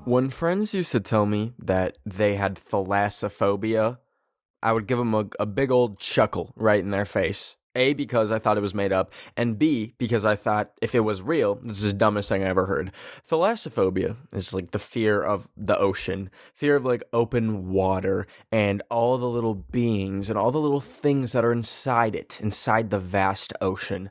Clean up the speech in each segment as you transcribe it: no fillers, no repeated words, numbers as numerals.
When friends used to tell me that they had thalassophobia, I would give them a big old chuckle right in their face. A, because I thought it was made up, and B, because I thought if it was real, this is the dumbest thing I ever heard. Thalassophobia is like the fear of the ocean, fear of like open water, and all the little beings and all the little things that are inside it, inside the vast ocean.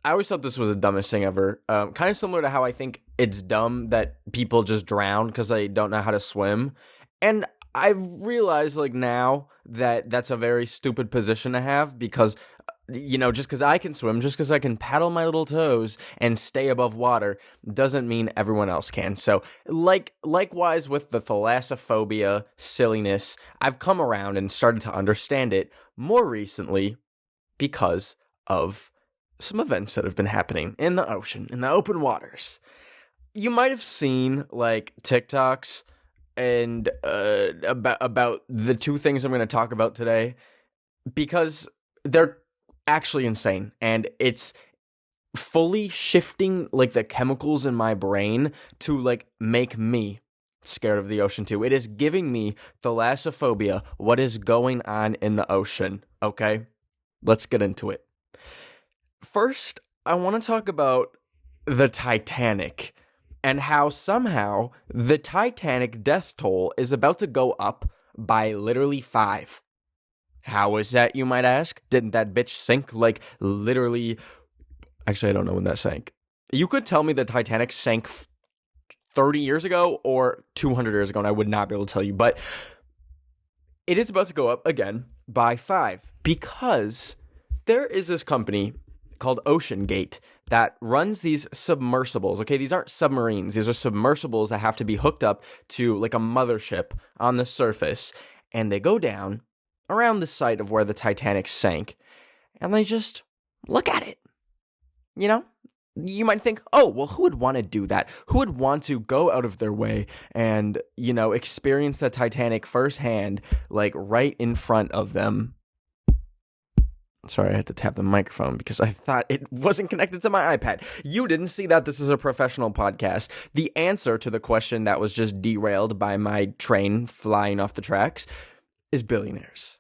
I always thought this was the dumbest thing ever. Kind of similar to how I think it's dumb that people just drown because they don't know how to swim. And I realize, like, now that that's a very stupid position to have because, just because I can swim, just because I can paddle my little toes and stay above water doesn't mean everyone else can. So, likewise with the thalassophobia silliness, I've come around and started to understand it more recently because of some events that have been happening in the ocean, in the open waters. You might have seen like TikToks and about the two things I'm going to talk about today because they're actually insane, and it's fully shifting like the chemicals in my brain to like make me scared of the ocean too. It is giving me thalassophobia. What is going on in the ocean? Okay, let's get into it. First, I want to talk about the Titanic and how somehow the Titanic death toll is about to go up by literally 5. How is that, you might ask? Didn't that bitch sink like literally... Actually, I don't know when that sank. You could tell me the Titanic sank 30 years ago or 200 years ago and I would not be able to tell you, but it is about to go up again by 5 because there is this company called OceanGate that runs these submersibles. Okay, these aren't submarines. These are submersibles that have to be hooked up to like a mothership on the surface. And they go down around the site of where the Titanic sank. And they just look at it. You know? You might think, oh, well, who would want to do that? Who would want to go out of their way and, experience the Titanic firsthand, like right in front of them? Sorry, I had to tap the microphone because I thought it wasn't connected to my iPad. You didn't see that. This is a professional podcast. The answer to the question that was just derailed by my train flying off the tracks is billionaires.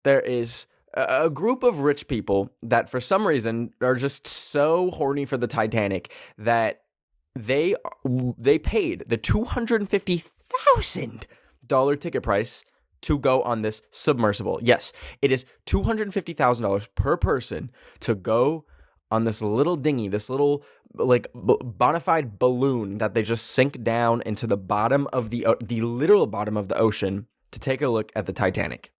There is a group of rich people that for some reason are just so horny for the Titanic that they paid the $250,000 ticket price to go on this submersible. Yes, it is $250,000 per person to go on this little dinghy, this little like bona fide balloon that they just sink down into the bottom of the literal bottom of the ocean to take a look at the Titanic.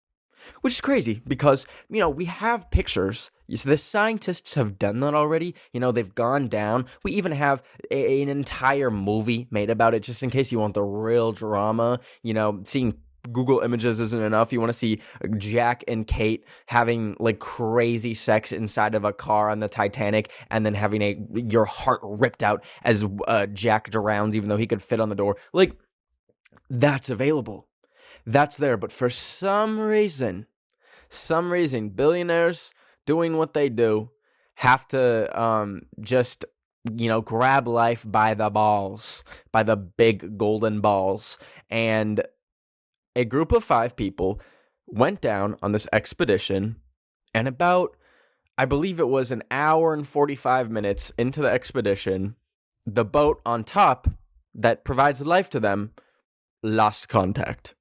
Which is crazy because, we have pictures. So the scientists have done that already. They've gone down. We even have an entire movie made about it just in case you want the real drama. Seeing Google Images isn't enough. You want to see Jack and Kate having like crazy sex inside of a car on the Titanic and then having your heart ripped out as Jack drowns even though he could fit on the door. Like, that's available. That's there. But for some reason, billionaires doing what they do have to just, grab life by the balls, by the big golden balls. And a group of 5 people went down on this expedition, and about, I believe it was an hour and 45 minutes into the expedition, the boat on top that provides life to them lost contact.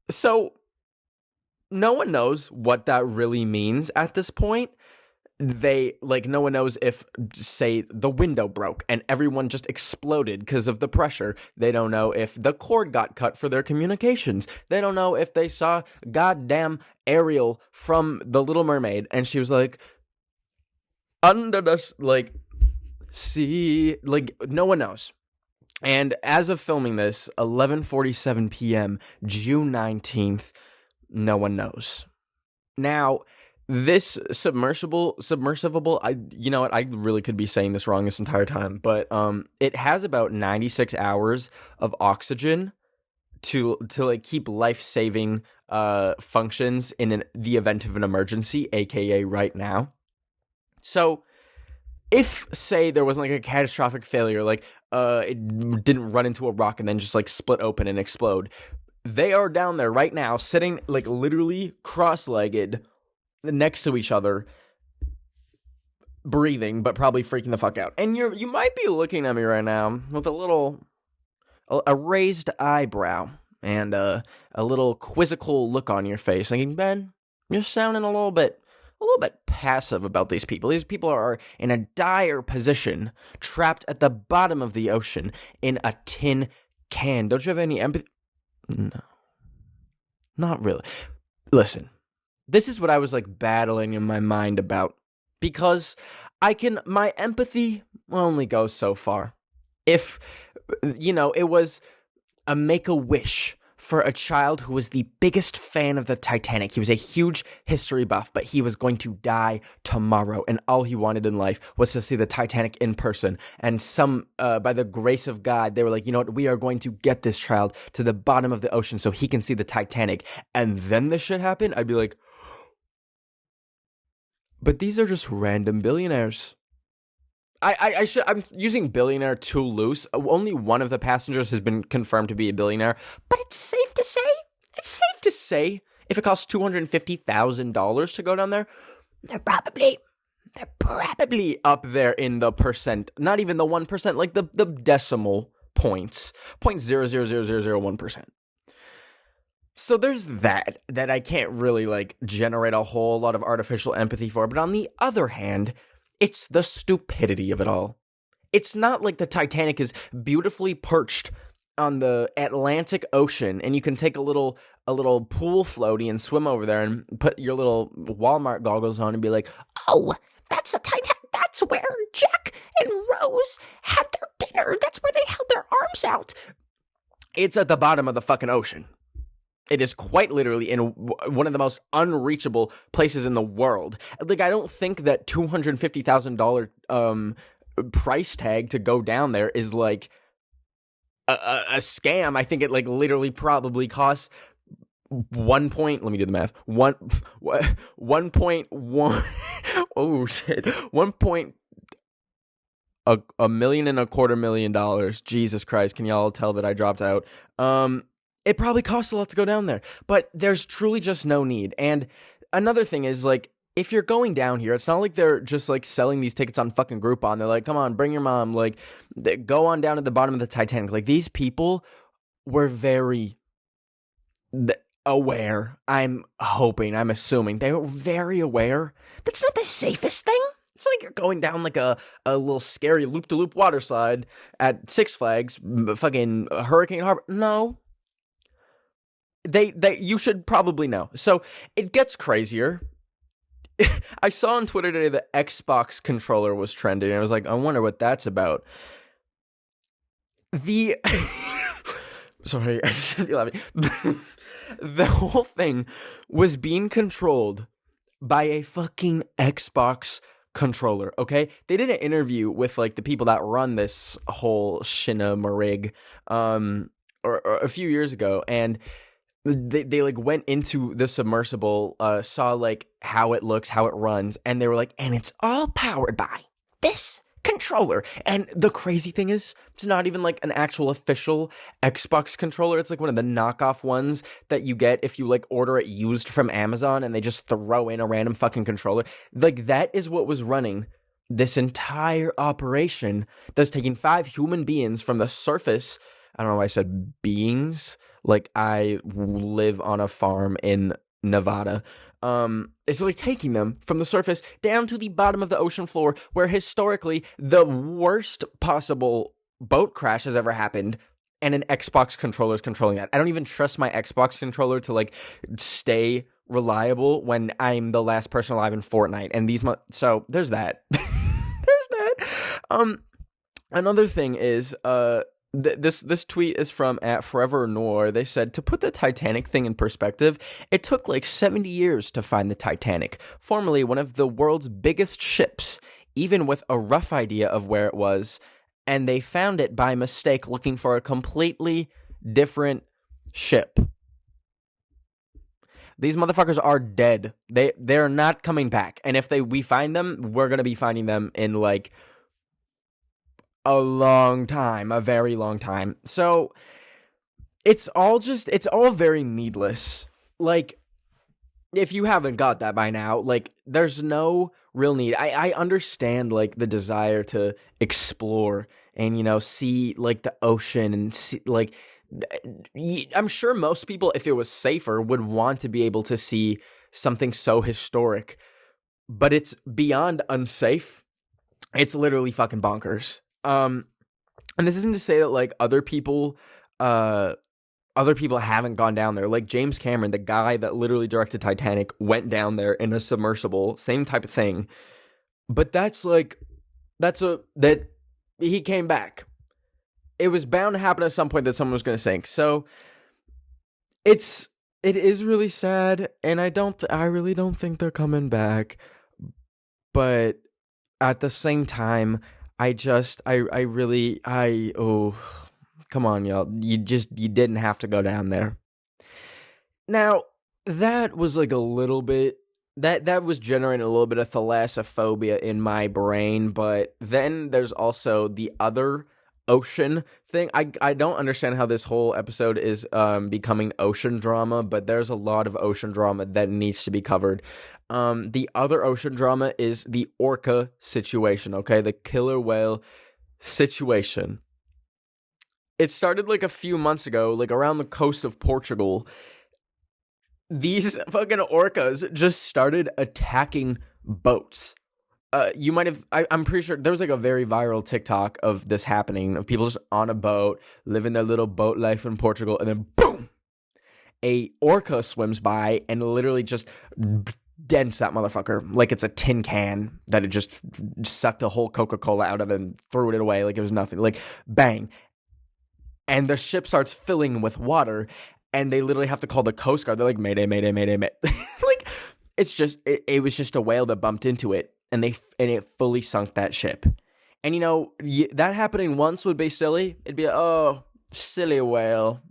So, no one knows what that really means at this point. No one knows if, say, the window broke and everyone just exploded because of the pressure. They don't know if the cord got cut for their communications. They don't know if they saw goddamn Ariel from The Little Mermaid and she was like, under the, sea, no one knows. And as of filming this, 11:47 p.m., June 19th, no one knows. Now, this submersible, you know what, I really could be saying this wrong this entire time, but it has about 96 hours of oxygen to keep life-saving functions in the event of an emergency, aka right now. So, if, say, there wasn't like a catastrophic failure, like it didn't run into a rock and then just like split open and explode, they are down there right now, sitting like literally cross-legged next to each other, breathing, but probably freaking the fuck out. And you might be looking at me right now with a raised eyebrow and a little quizzical look on your face, thinking, Ben, you're sounding a little bit passive about these people. These people are in a dire position, trapped at the bottom of the ocean in a tin can. Don't you have any empathy? No. Not really. Listen, this is what I was like battling in my mind about, because my empathy only goes so far. If, it was a Make-A-Wish for a child who was the biggest fan of the Titanic. He was a huge history buff, but he was going to die tomorrow, and all he wanted in life was to see the Titanic in person. And by the grace of God, they were like, you know what, we are going to get this child to the bottom of the ocean so he can see the Titanic. And then this shit happened, I'd be like, but these are just random billionaires. I'm using billionaire too loose. Only one of the passengers has been confirmed to be a billionaire, but it's safe to say, if it costs $250,000 to go down there, they're probably up there in the percent. Not even the 1%, like the decimal points, 0.00001%. So there's that I can't really like generate a whole lot of artificial empathy for. But on the other hand, it's the stupidity of it all. It's not like the Titanic is beautifully perched on the Atlantic Ocean and you can take a little pool floaty and swim over there and put your little Walmart goggles on and be like, oh, that's the Titanic. That's where Jack and Rose had their dinner. That's where they held their arms out. It's at the bottom of the fucking ocean. It is quite literally in one of the most unreachable places in the world. Like, I don't think that $250,000 price tag to go down there is like a scam. I think it like literally probably costs 1 point. Let me do the math. 1.1. Oh shit. 1.25 million. Jesus Christ! Can y'all tell that I dropped out? It probably costs a lot to go down there, but there's truly just no need. And another thing is, like, if you're going down here, it's not like they're just, like, selling these tickets on fucking Groupon. They're like, come on, bring your mom. Like, go on down to the bottom of the Titanic. Like, these people were very aware. I'm assuming. They were very aware. That's not the safest thing. It's like you're going down like a little scary loop-de-loop water slide at Six Flags, fucking Hurricane Harbor. No. You should probably know. So it gets crazier. I saw on Twitter today the Xbox controller was trending, and I was like, I wonder what that's about. Sorry, I shouldn't be laughing. The whole thing was being controlled by a fucking Xbox controller, okay? They did an interview with like the people that run this whole shinamarig or a few years ago, and they like went into the submersible, saw like how it looks, how it runs, and they were like, and it's all powered by this controller. And the crazy thing is, it's not even like an actual official Xbox controller. It's like one of the knockoff ones that you get if you like order it used from Amazon and they just throw in a random fucking controller. Like, that is what was running this entire operation that's taking 5 human beings from the surface. I don't know why I said beings. Like, I live on a farm in Nevada. It's like taking them from the surface down to the bottom of the ocean floor, where historically the worst possible boat crash has ever happened, and an Xbox controller is controlling that. I don't even trust my Xbox controller to like stay reliable when I'm the last person alive in Fortnite. And so there's that. There's that. Another thing is, This tweet is from @ForeverNoir. They said, to put the Titanic thing in perspective, it took like 70 years to find the Titanic, formerly one of the world's biggest ships, even with a rough idea of where it was, and they found it by mistake looking for a completely different ship. These motherfuckers are dead. They're not coming back. And if we find them, we're gonna be finding them in like a long time, a very long time. So it's all very needless. Like, if you haven't got that by now, like, there's no real need. I understand, like, the desire to explore and, you know, see, like, the ocean and see, like, I'm sure most people, if it was safer, would want to be able to see something so historic, but it's beyond unsafe. It's literally fucking bonkers. And this isn't to say that, like, other people haven't gone down there. Like James Cameron, the guy that literally directed Titanic, went down there in a submersible, same type of thing. But that he came back. It was bound to happen at some point that someone was going to sink. So it is really sad, and I really don't think they're coming back. But at the same time, come on, y'all. You didn't have to go down there. Now, that was like a little bit, that was generating a little bit of thalassophobia in my brain, but then there's also the other ocean thing. I don't understand how this whole episode is becoming ocean drama, but there's a lot of ocean drama that needs to be covered. The other ocean drama is the orca situation, okay? The killer whale situation. It started like a few months ago, like around the coast of Portugal. These fucking orcas just started attacking boats. You might have, I'm pretty sure there was like a very viral TikTok of this happening, of people just on a boat, living their little boat life in Portugal, and then boom! A orca swims by and literally just dents that motherfucker like it's a tin can that it just sucked a whole Coca-Cola out of and threw it away like it was nothing. Like, bang. And the ship starts filling with water, and they literally have to call the Coast Guard. They're like, Mayday, Mayday, Mayday, Mayday. Like, it's just, it was just a whale that bumped into it, and it fully sunk that ship. And, you know, that happening once would be silly. It'd be like, oh, silly whale.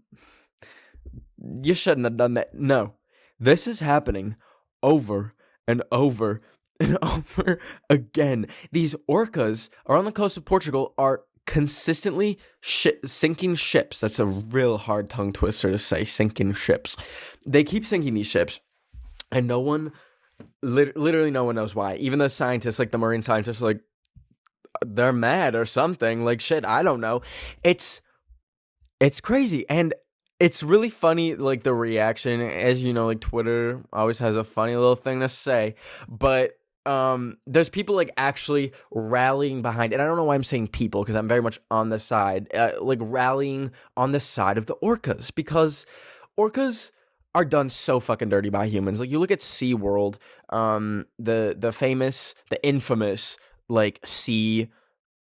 You shouldn't have done that. No. This is happening over and over and over again. These orcas are on the coast of Portugal, are consistently sinking ships. That's a real hard tongue twister to say, sinking ships. They keep sinking these ships, and no one, literally no one knows why. Even the scientists, like the marine scientists, are like, they're mad or something. Like, shit, I don't know. It's crazy, and it's really funny, like, the reaction. As you know, like, Twitter always has a funny little thing to say, but there's people like actually rallying behind it. I don't know why I'm saying people, because I'm very much on the side, like rallying on the side of the orcas, because orcas are done so fucking dirty by humans. Like, you look at SeaWorld, the infamous like sea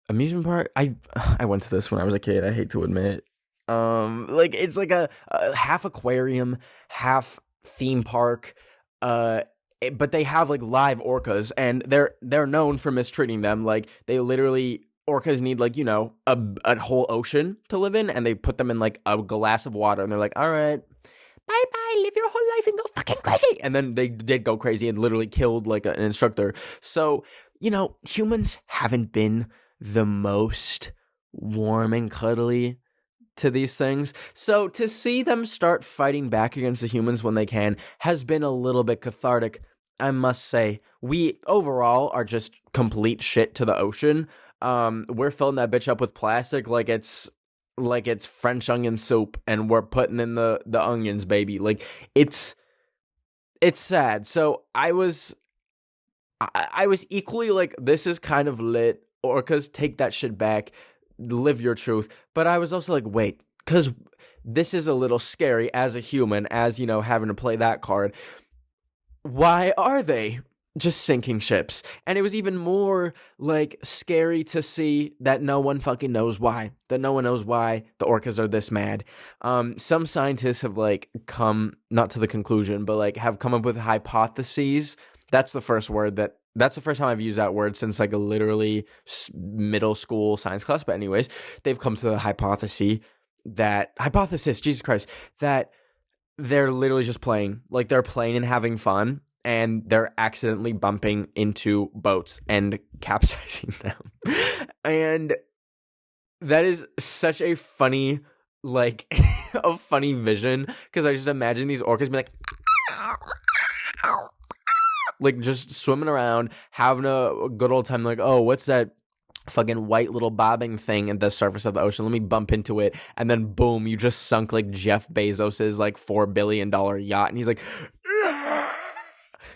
amusement park. I went to this when I was a kid. I hate to admit. Like, it's like a half aquarium, half theme park, but they have like live orcas, and they're known for mistreating them. Like, they literally, orcas need, like, you know, a whole ocean to live in, and they put them in like a glass of water, and they're like, all right, bye bye, live your whole life and go fucking crazy. And then they did go crazy and literally killed like an instructor. So, you know, humans haven't been the most warm and cuddly to these things. So to see them start fighting back against the humans when they can has been a little bit cathartic, I must say. We overall are just complete shit to the ocean. We're filling that bitch up with plastic like it's French onion soup, and we're putting in the onions, baby. Like, it's sad. So I was equally like, this is kind of lit. Orcas, take that shit back. Live your truth. But I was also like, wait, because this is a little scary as a human, as, you know, having to play that card. Why are they just sinking ships? And it was even more like scary to see that no one fucking knows why. That no one knows why the orcas are this mad. Some scientists have like come, not to the conclusion, but like have come up with hypotheses. That's the first time I've used that word since like a literally middle school science class. But anyways, they've come to the hypothesis, Jesus Christ, that they're literally just playing. Like, they're playing and having fun, and they're accidentally bumping into boats and capsizing them. And that is such a funny, like, a funny vision, because I just imagine these orcas being like just swimming around, having a good old time, like, oh, what's that fucking white little bobbing thing at the surface of the ocean? Let me bump into it. And then boom, you just sunk like Jeff Bezos's like $4 billion yacht, and he's like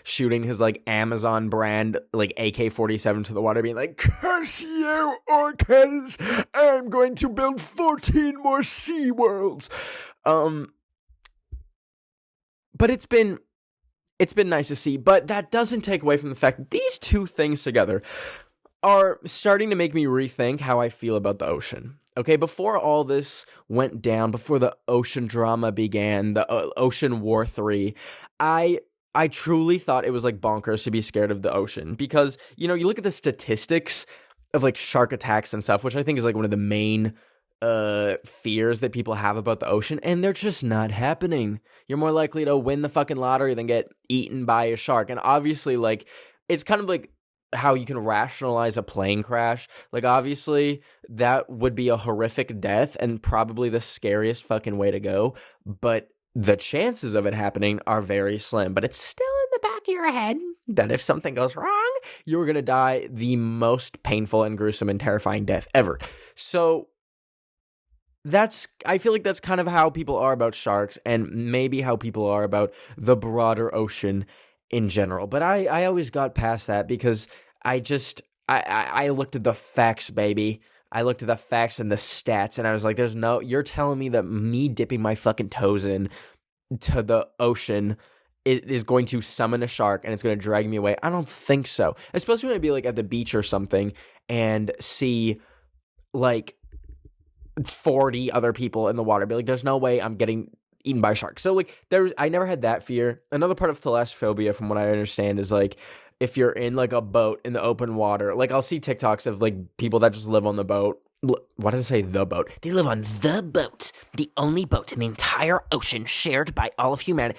shooting his like Amazon brand like AK-47 to the water, being like, curse you, orcas, I'm going to build 14 more Sea Worlds. But it's been nice to see, but that doesn't take away from the fact that these two things together are starting to make me rethink how I feel about the ocean. Okay, before all this went down, before the ocean drama began, the Ocean War 3, I truly thought it was like bonkers to be scared of the ocean, because, you know, you look at the statistics of like shark attacks and stuff, which I think is like one of the main fears that people have about the ocean, and they're just not happening. You're more likely to win the fucking lottery than get eaten by a shark. And obviously, like, it's kind of like how you can rationalize a plane crash. Like, obviously that would be a horrific death and probably the scariest fucking way to go, but the chances of it happening are very slim. But it's still in the back of your head that if something goes wrong, you're gonna die the most painful and gruesome and terrifying death ever. So I feel like that's kind of how people are about sharks, and maybe how people are about the broader ocean in general. But I always got past that, because I looked at the facts, baby. I looked at the facts and the stats, and I was like, you're telling me that me dipping my fucking toes in to the ocean is going to summon a shark and it's going to drag me away? I don't think so. Especially when I be like at the beach or something and see like 40 other people in the water. Be like, there's no way I'm getting eaten by a shark. So like I never had that fear. Another part of thalassophobia, from what I understand, is like if you're in like a boat in the open water, like I'll see TikToks of like people that just live on the boat. Why did I say the boat? They live on the boat, the only boat in the entire ocean shared by all of humanity.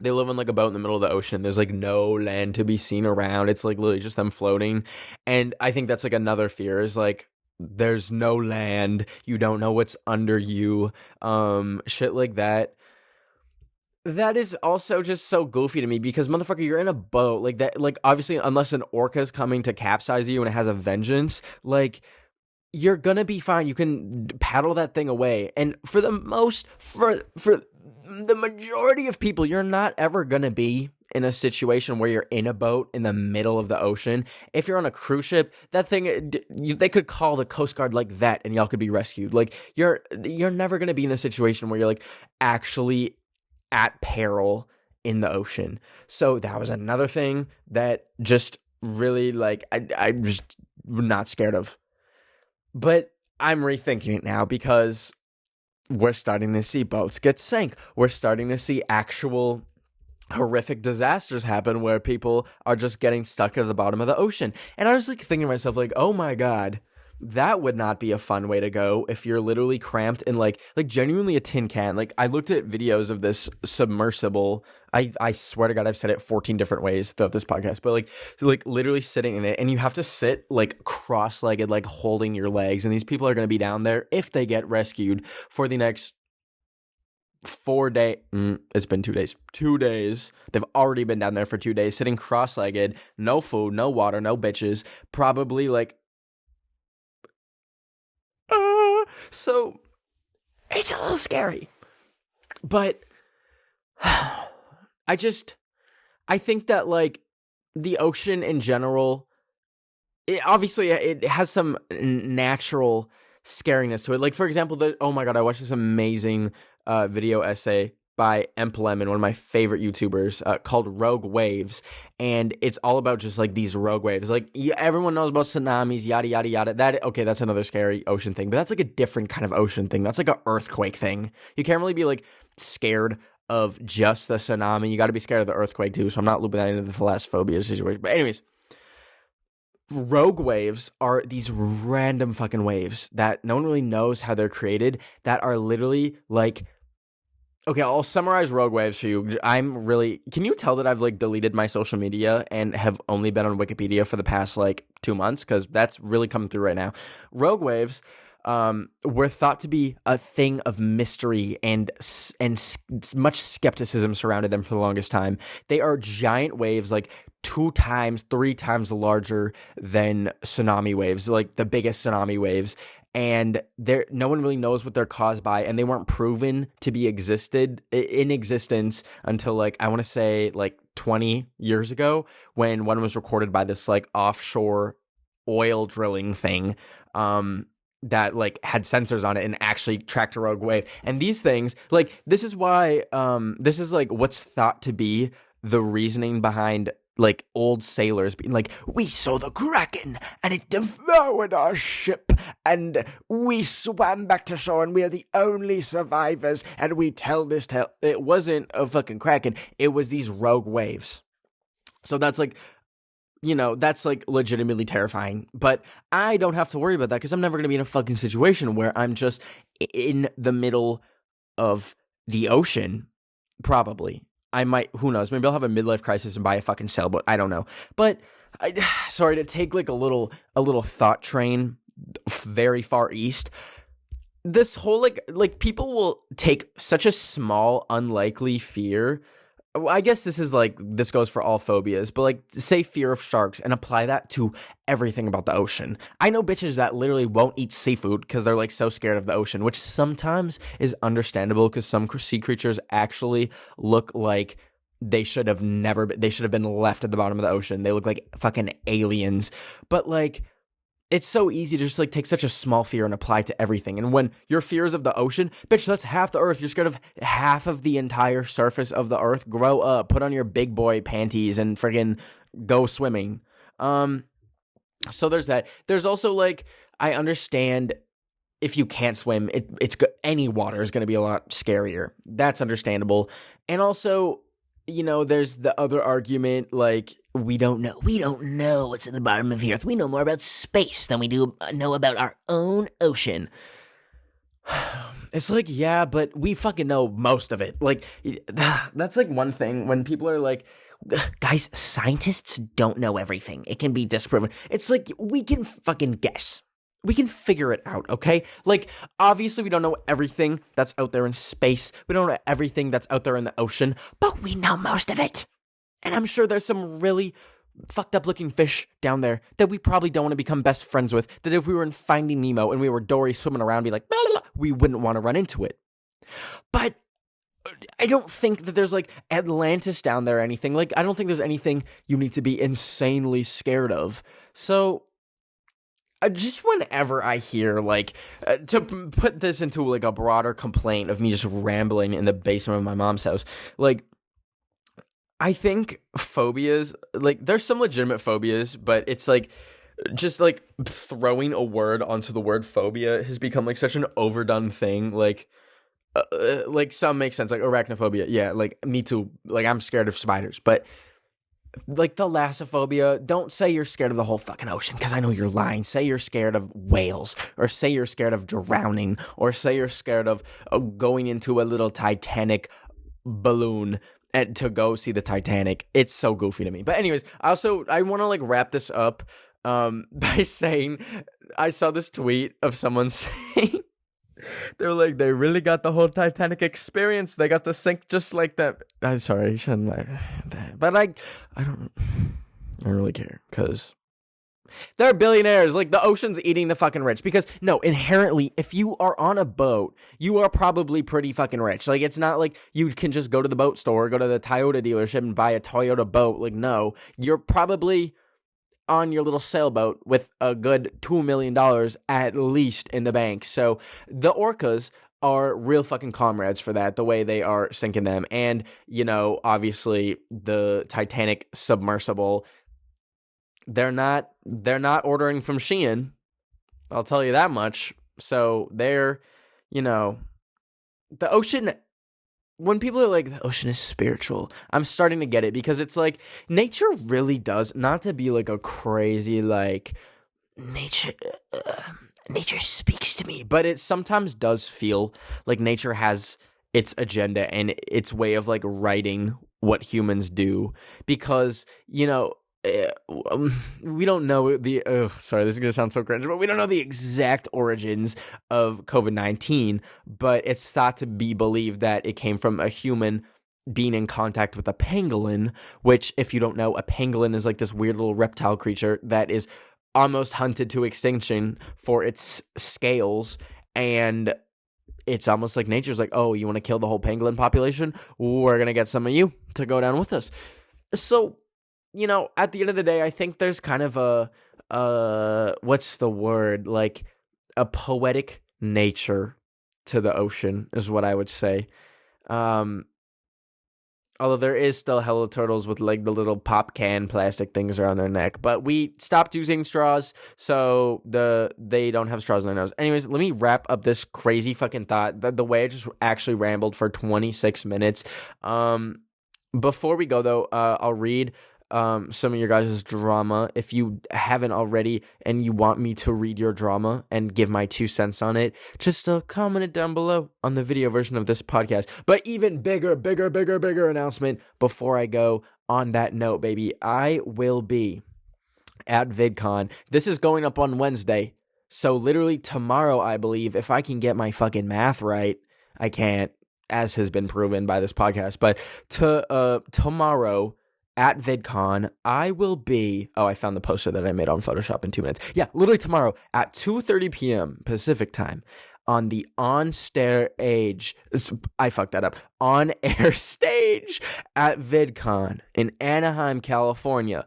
They live on like a boat in the middle of the ocean. There's like no land to be seen around. It's like literally just them floating. And I think that's like another fear, is like there's no land. You don't know what's under you. Shit like that. That is also just so goofy to me, because motherfucker, you're in a boat like that. Like, obviously, unless an orca is coming to capsize you and it has a vengeance, like, you're gonna be fine. You can paddle that thing away. And for the majority of people, you're not ever gonna be in a situation where you're in a boat in the middle of the ocean. If you're on a cruise ship, that thing, they could call the Coast Guard like that, and y'all could be rescued. Like, you're never gonna be in a situation where you're like actually at peril in the ocean. So that was another thing that just really, like, I'm just not scared of. But I'm rethinking it now, because we're starting to see boats get sank. We're starting to see actual horrific disasters happen where people are just getting stuck at the bottom of the ocean. And I was like thinking to myself, like, oh my God, that would not be a fun way to go if you're literally cramped in like genuinely a tin can. Like, I looked at videos of this submersible. I swear to God, I've said it 14 different ways throughout this podcast, but like literally sitting in it, and you have to sit like cross-legged, like holding your legs. And these people are going to be down there, if they get rescued, for the next 4 days. It's been 2 days. 2 days. They've already been down there for 2 days, sitting cross-legged, no food, no water, no bitches, probably like, so it's a little scary. But I think that like the ocean in general, it has some natural scariness to it. Like, for example, oh my God, I watched this amazing video essay by Lemon, one of my favorite YouTubers, called Rogue Waves, and it's all about just like these rogue waves. Like, everyone knows about tsunamis, yada yada yada. That's another scary ocean thing, but that's like a different kind of ocean thing. That's like an earthquake thing. You can't really be like scared of just the tsunami. You got to be scared of the earthquake too. So I'm not looping that into the thalassophobia situation. But anyways, rogue waves are these random fucking waves that no one really knows how they're created, that are literally like Okay, I'll summarize rogue waves for you. Can you tell that I've like deleted my social media and have only been on Wikipedia for the past like 2 months? Because that's really coming through right now. Rogue waves were thought to be a thing of mystery and much skepticism surrounded them for the longest time. They are giant waves, like 2 times, 3 times larger than tsunami waves, like the biggest tsunami waves. And no one really knows what they're caused by, and they weren't proven to be in existence until like I want to say like 20 years ago, when one was recorded by this like offshore oil drilling thing that like had sensors on it and actually tracked a rogue wave. And these things, like, this is why this is like what's thought to be the reasoning behind like old sailors being like, we saw the Kraken and it devoured our ship and we swam back to shore and we are the only survivors and we tell this tale. It wasn't a fucking Kraken, it was these rogue waves. So that's like, that's like legitimately terrifying. But I don't have to worry about that because I'm never going to be in a fucking situation where I'm just in the middle of the ocean, probably. I might, who knows, maybe I'll have a midlife crisis and buy a fucking sailboat. I don't know. But, sorry, to take like a little thought train very far east, this whole, like people will take such a small, unlikely fear. I guess this goes for all phobias, but like say fear of sharks and apply that to everything about the ocean. I know bitches that literally won't eat seafood because they're like so scared of the ocean, which sometimes is understandable because some sea creatures actually look like they should have been left at the bottom of the ocean. They look like fucking aliens. But like, it's so easy to just like take such a small fear and apply it to everything. And when your fears of the ocean, bitch, that's half the earth. You're scared of half of the entire surface of the earth. Grow up, put on your big boy panties and friggin' go swimming. So there's that. There's also like, I understand if you can't swim, any water is going to be a lot scarier. That's understandable. And also, there's the other argument, like, we don't know what's in the bottom of the earth. We know more about space than we do know about our own ocean. It's like, yeah, but we fucking know most of it. Like, that's like one thing when people are like, guys, scientists don't know everything. It can be disproven. It's like, we can fucking guess. We can figure it out, okay? Like, obviously we don't know everything that's out there in space. We don't know everything that's out there in the ocean, but we know most of it. And I'm sure there's some really fucked up looking fish down there that we probably don't want to become best friends with, that if we were in Finding Nemo and we were Dory swimming around, be like, blah, blah, blah, we wouldn't want to run into it. But I don't think that there's like Atlantis down there or anything. Like, I don't think there's anything you need to be insanely scared of. So just whenever I hear, like, to put this into like a broader complaint of me just rambling in the basement of my mom's house, like, I think phobias, like, there's some legitimate phobias, but it's like, just like throwing a word onto the word phobia has become like such an overdone thing. Like some make sense, like arachnophobia. Yeah, like me too. Like, I'm scared of spiders, but like thalassophobia, don't say you're scared of the whole fucking ocean, because I know you're lying. Say you're scared of whales, or say you're scared of drowning, or say you're scared of going into a little Titanic balloon and to go see the Titanic. It's so goofy to me. But anyways, I want to like wrap this up by saying, I saw this tweet of someone saying, they're like, they really got the whole Titanic experience. They got to sink just like that. I'm sorry, I shouldn't like that. But I don't really care, because they're billionaires. Like, the ocean's eating the fucking rich. Because, no, inherently, if you are on a boat, you are probably pretty fucking rich. Like, it's not like you can just go to the boat store, go to the Toyota dealership and buy a Toyota boat. Like, no, you're probably on your little sailboat with a good $2 million at least in the bank. So the Orcas are real fucking comrades for that, the way they are sinking them. And, obviously the Titanic submersible, they're not ordering from Shein, I'll tell you that much. So they're, the ocean, when people are like, the ocean is spiritual, I'm starting to get it, because it's like, nature really does, not to be like a crazy, like, nature speaks to me, but it sometimes does feel like nature has its agenda and its way of like writing what humans do, because we don't know sorry, this is gonna sound so cringe, but we don't know the exact origins of COVID-19, but it's thought to be believed that it came from a human being in contact with a pangolin, which, if you don't know, a pangolin is like this weird little reptile creature that is almost hunted to extinction for its scales, and it's almost like nature's like, oh, you want to kill the whole pangolin population? We're going to get some of you to go down with us. So, at the end of the day, I think there's kind of what's the word? Like a poetic nature to the ocean is what I would say. Although there is still hella turtles with like the little pop can plastic things around their neck. But we stopped using straws, so they don't have straws in their nose. Anyways, let me wrap up this crazy fucking thought. The way I just actually rambled for 26 minutes. Before we go, though, I'll read some of your guys' drama. If you haven't already and you want me to read your drama and give my 2 cents on it, just comment it down below on the video version of this podcast. But even bigger announcement before I go on that note, baby. I will be at VidCon. This is going up on Wednesday. So literally tomorrow, I believe, if I can get my fucking math right. I can't, as has been proven by this podcast. But tomorrow at VidCon, I will be... Oh, I found the poster that I made on Photoshop in 2 minutes. Yeah, literally tomorrow at 2:30 p.m. Pacific time on the on-stage... I fucked that up. On-air stage at VidCon in Anaheim, California.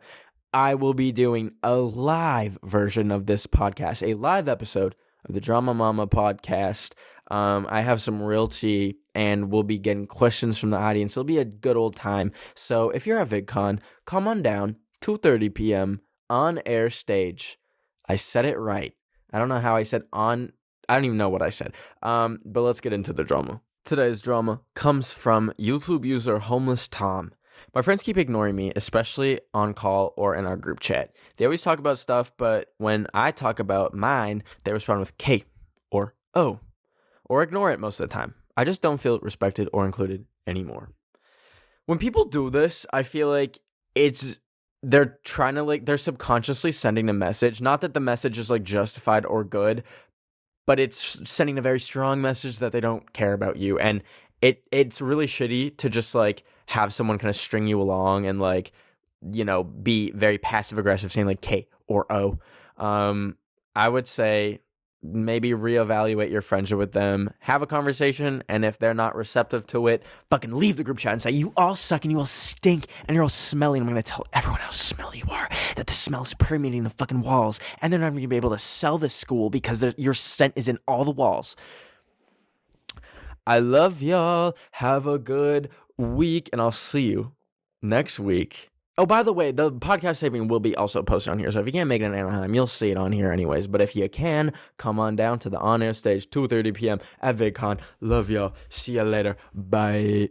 I will be doing a live version of this podcast, a live episode of the Drama Mama podcast. I have some real tea, and we'll be getting questions from the audience. It'll be a good old time. So if you're at VidCon, come on down, 2:30 p.m. on air stage. I said it right. I don't know how I said on. I don't even know what I said. But let's get into the drama. Today's drama comes from YouTube user Homeless Tom. My friends keep ignoring me, especially on call or in our group chat. They always talk about stuff, but when I talk about mine, they respond with K or O, or ignore it most of the time. I just don't feel respected or included anymore. When people do this, I feel like they're trying to they're subconsciously sending a message. Not that the message is justified or good, but it's sending a very strong message that they don't care about you. And it's really shitty to just have someone kind of string you along and be very passive aggressive, saying K or O. I would say maybe reevaluate your friendship with them, have a conversation, and if they're not receptive to it, fucking leave the group chat and say, you all suck and you all stink and you're all smelly, and I'm going to tell everyone how smelly you are, that the smell is permeating the fucking walls, and they're not even going to be able to sell this school because your scent is in all the walls. I love y'all. Have a good week, and I'll see you next week. Oh, by the way, the podcast taping will be also posted on here, so if you can't make it in Anaheim, you'll see it on here anyways. But if you can, come on down to the on-air stage, 2:30 p.m. at VidCon. Love y'all. See ya later. Bye.